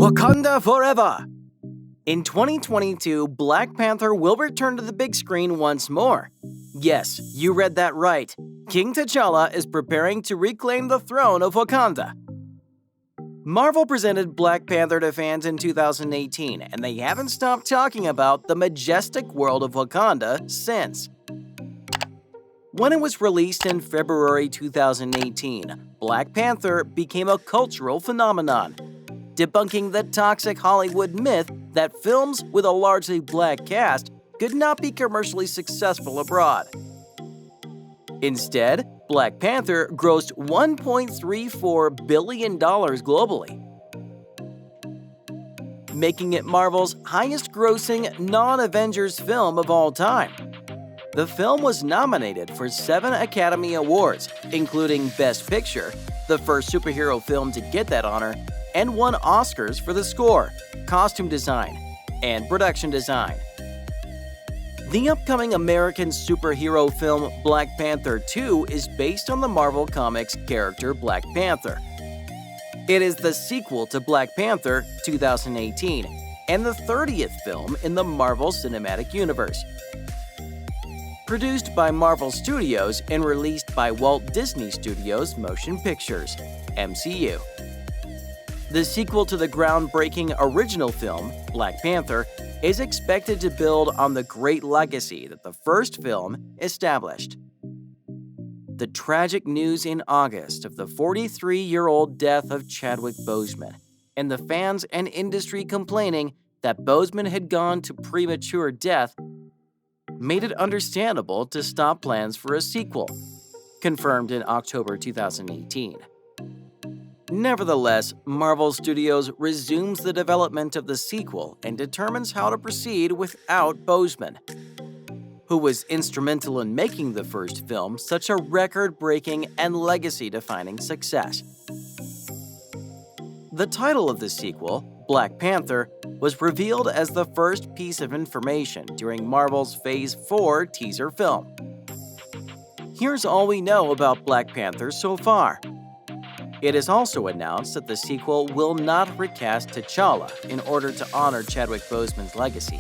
Wakanda forever! In 2022, Black Panther will return to the big screen once more. Yes, you read that right. King T'Challa is preparing to reclaim the throne of Wakanda. Marvel presented Black Panther to fans in 2018, and they haven't stopped talking about the majestic world of Wakanda since. When it was released in February 2018, Black Panther became a cultural phenomenon, debunking the toxic Hollywood myth that films with a largely black cast could not be commercially successful abroad. Instead, Black Panther grossed $1.34 billion globally, making it Marvel's highest-grossing non-Avengers film of all time. The film was nominated for 7 Academy Awards, including Best Picture, the first superhero film to get that honor, and won Oscars for the score, costume design, and production design. The upcoming American superhero film Black Panther 2 is based on the Marvel Comics character Black Panther. It is the sequel to Black Panther 2018 and the 30th film in the Marvel Cinematic Universe. Produced by Marvel Studios and released by Walt Disney Studios Motion Pictures, MCU. The sequel to the groundbreaking original film, Black Panther, is expected to build on the great legacy that the first film established. The tragic news in August of the 43-year-old death of Chadwick Boseman, and the fans and industry complaining that Boseman had gone to premature death, made it understandable to stop plans for a sequel, confirmed in October 2018. Nevertheless, Marvel Studios resumes the development of the sequel and determines how to proceed without Boseman, who was instrumental in making the first film such a record-breaking and legacy-defining success. The title of the sequel, Black Panther, was revealed as the first piece of information during Marvel's Phase 4 teaser film. Here's all we know about Black Panther so far. It is also announced that the sequel will not recast T'Challa in order to honor Chadwick Boseman's legacy.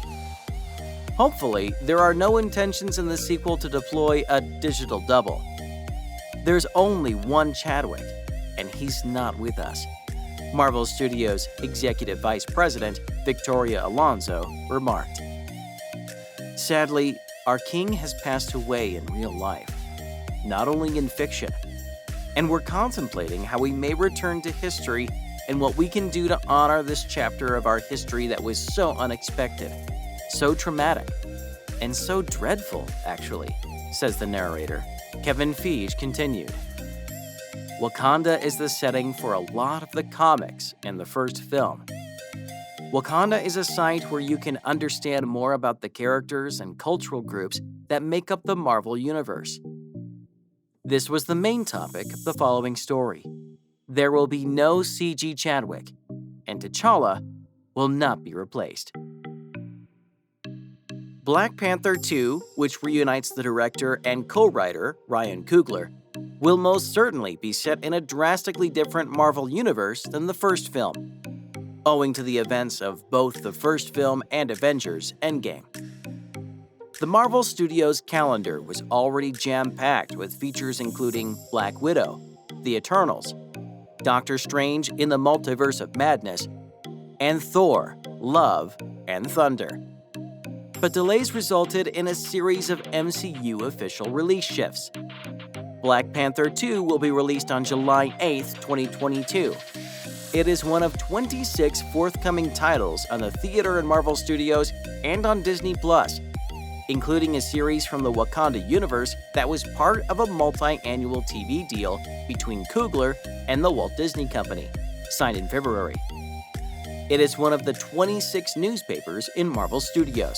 Hopefully, there are no intentions in the sequel to deploy a digital double. There's only one Chadwick, and he's not with us, Marvel Studios Executive Vice President Victoria Alonso remarked. Sadly, our king has passed away in real life, not only in fiction, and we're contemplating how we may return to history and what we can do to honor this chapter of our history that was so unexpected, so traumatic, and so dreadful, actually, says the narrator. Kevin Feige continued. Wakanda is the setting for a lot of the comics in the first film. Wakanda is a site where you can understand more about the characters and cultural groups that make up the Marvel Universe. This was the main topic of the following story. There will be no CG Chadwick, and T'Challa will not be replaced. Black Panther 2, which reunites the director and co-writer Ryan Coogler, will most certainly be set in a drastically different Marvel universe than the first film, owing to the events of both the first film and Avengers Endgame. The Marvel Studios calendar was already jam-packed with features including Black Widow, The Eternals, Doctor Strange in the Multiverse of Madness, and Thor, Love and Thunder. But delays resulted in a series of MCU official release shifts. Black Panther 2 will be released on July 8, 2022. It is one of 26 forthcoming titles on the theater in Marvel Studios and on Disney+, including a series from the Wakanda universe that was part of a multi-annual TV deal between Coogler and the Walt Disney Company, signed in February. It is one of the 26 newspapers in Marvel Studios.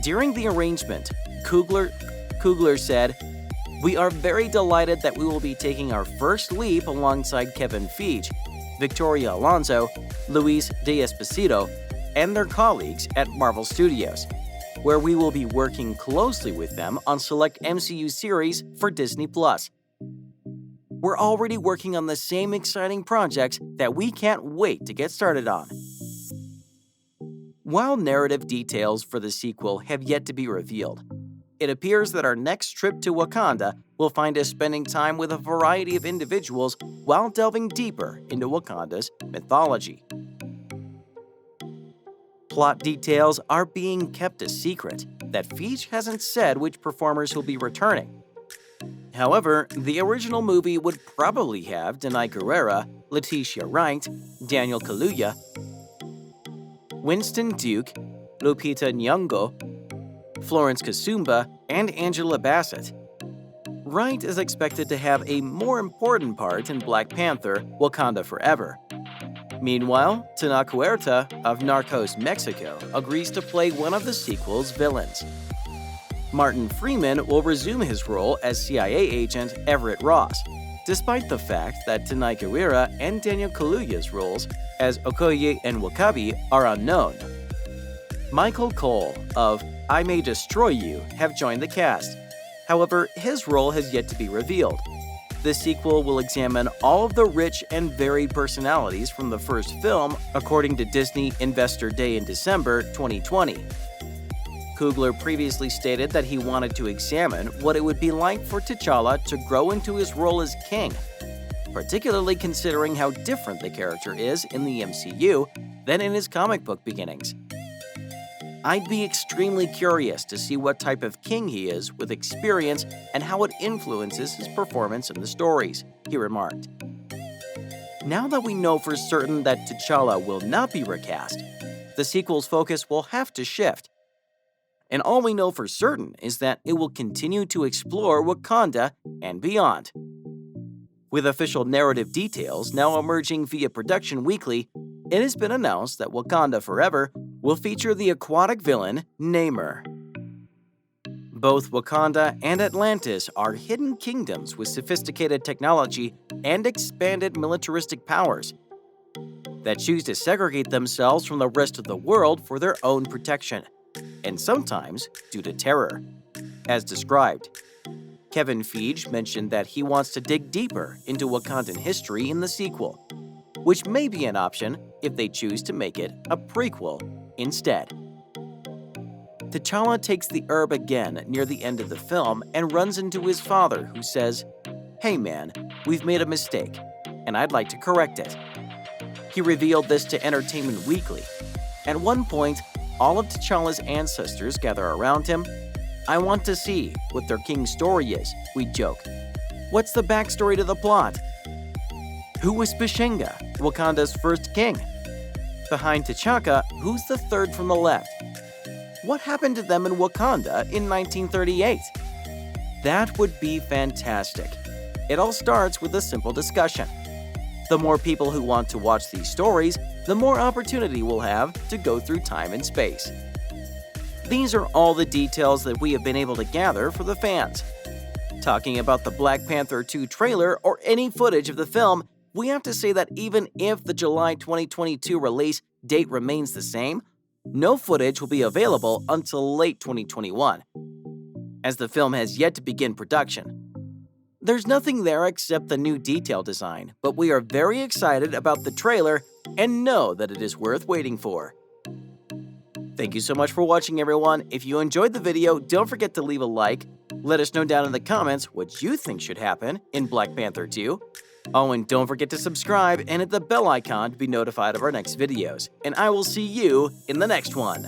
During the arrangement, Coogler said, "We are very delighted that we will be taking our first leap alongside Kevin Feige, Victoria Alonso, Luis D'Esposito, and their colleagues at Marvel Studios, where we will be working closely with them on select MCU series for Disney+. we're already working on the same exciting projects that we can't wait to get started on. While narrative details for the sequel have yet to be revealed, it appears that our next trip to Wakanda will find us spending time with a variety of individuals while delving deeper into Wakanda's mythology. Plot details are being kept a secret, that Feige hasn't said which performers will be returning. However, the original movie would probably have Danai Gurira, Letitia Wright, Daniel Kaluuya, Winston Duke, Lupita Nyong'o, Florence Kasumba, and Angela Bassett. Wright is expected to have a more important part in Black Panther: Wakanda Forever. Meanwhile, Tenoch Huerta of Narcos Mexico agrees to play one of the sequel's villains. Martin Freeman will resume his role as CIA agent Everett Ross, despite the fact that Danai Gurira and Daniel Kaluuya's roles as Okoye and W'Kabi are unknown. Michael Cole of I May Destroy You have joined the cast. However, his role has yet to be revealed. The sequel will examine all of the rich and varied personalities from the first film, according to Disney Investor Day in December 2020. Coogler previously stated that he wanted to examine what it would be like for T'Challa to grow into his role as king, particularly considering how different the character is in the MCU than in his comic book beginnings. I'd be extremely curious to see what type of king he is with experience and how it influences his performance in the stories, he remarked. Now that we know for certain that T'Challa will not be recast, the sequel's focus will have to shift. And all we know for certain is that it will continue to explore Wakanda and beyond. With official narrative details now emerging via Production Weekly, it has been announced that Wakanda Forever will feature the aquatic villain Namor. Both Wakanda and Atlantis are hidden kingdoms with sophisticated technology and expanded militaristic powers that choose to segregate themselves from the rest of the world for their own protection, and sometimes due to terror, as described. Kevin Feige mentioned that he wants to dig deeper into Wakandan history in the sequel, which may be an option if they choose to make it a prequel instead. T'Challa takes the herb again near the end of the film and runs into his father, who says, "Hey man, we've made a mistake, and I'd like to correct it." He revealed this to Entertainment Weekly. At one point, all of T'Challa's ancestors gather around him. "I want to see what their king's story is," we joke. "What's the backstory to the plot? Who was Bashenga, Wakanda's first king? Behind T'Chaka, who's the third from the left? What happened to them in Wakanda in 1938? That would be fantastic. It all starts with a simple discussion. The more people who want to watch these stories, the more opportunity we'll have to go through time and space. These are all the details that we have been able to gather for the fans. Talking about the Black Panther 2 trailer or any footage of the film, we have to say that even if the July 2022 release date remains the same, no footage will be available until late 2021, as the film has yet to begin production. There's nothing there except the new detail design, but we are very excited about the trailer and know that it is worth waiting for. Thank you so much for watching, everyone. If you enjoyed the video, don't forget to leave a like. Let us know down in the comments what you think should happen in Black Panther 2. Oh, and don't forget to subscribe and hit the bell icon to be notified of our next videos. And I will see you in the next one.